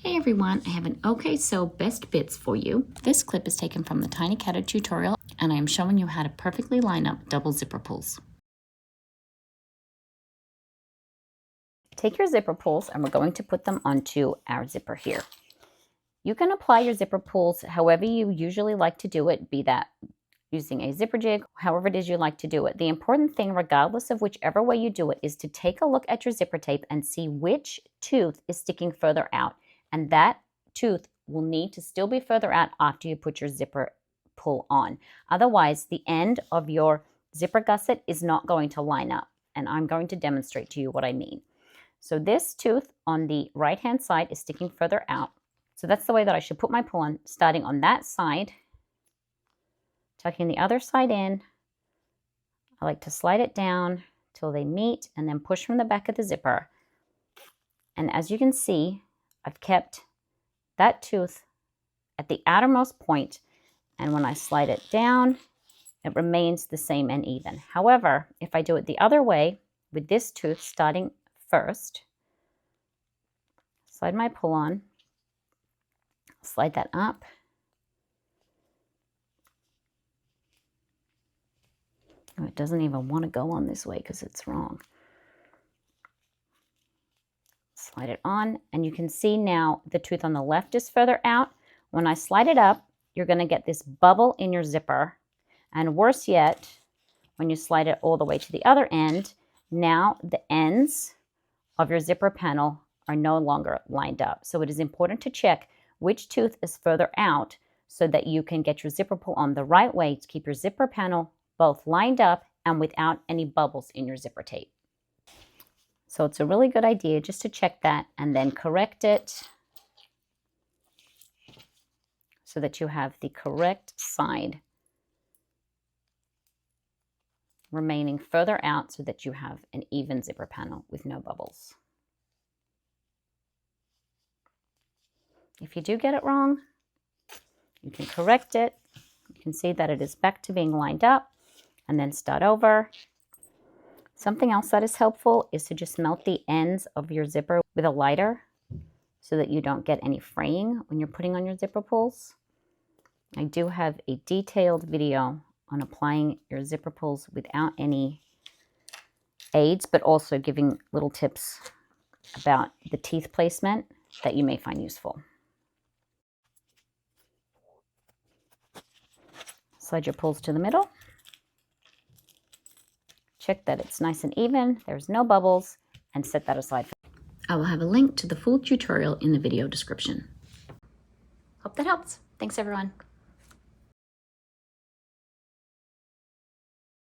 Hey everyone, I have an OKSew best bits for you. This clip is taken from the Tiny Catter tutorial and I am showing you how to perfectly line up double zipper pulls. Take your zipper pulls and we're going to put them onto our zipper here. You can apply your zipper pulls however you usually like to do it, be that using a zipper jig, however it is you like to do it. The important thing, regardless of whichever way you do it, is to take a look at your zipper tape and see which tooth is sticking further out. And that tooth will need to still be further out after you put your zipper pull on. Otherwise, the end of your zipper gusset is not going to line up. And I'm going to demonstrate to you what I mean. So this tooth on the right-hand side is sticking further out. So that's the way that I should put my pull on, starting on that side, tucking the other side in. I like to slide it down till they meet and then push from the back of the zipper. And as you can see, I've kept that tooth at the outermost point, and when I slide it down, it remains the same and even. However, if I do it the other way, with this tooth starting first, slide my pull on, slide that up, oh, it doesn't even want to go on this way because it's wrong. Slide it on, and you can see now the tooth on the left is further out. When I slide it up, you're going to get this bubble in your zipper. And worse yet, when you slide it all the way to the other end, now the ends of your zipper panel are no longer lined up. So it is important to check which tooth is further out so that you can get your zipper pull on the right way to keep your zipper panel both lined up and without any bubbles in your zipper tape. So it's a really good idea just to check that and then correct it so that you have the correct side remaining further out so that you have an even zipper panel with no bubbles. If you do get it wrong, you can correct it. You can see that it is back to being lined up and then start over. Something else that is helpful is to just melt the ends of your zipper with a lighter so that you don't get any fraying when you're putting on your zipper pulls. I do have a detailed video on applying your zipper pulls without any aids, but also giving little tips about the teeth placement that you may find useful. Slide your pulls to the middle. Check that it's nice and even, there's no bubbles, and set that aside. I will have a link to the full tutorial in the video description. Hope that helps. Thanks everyone.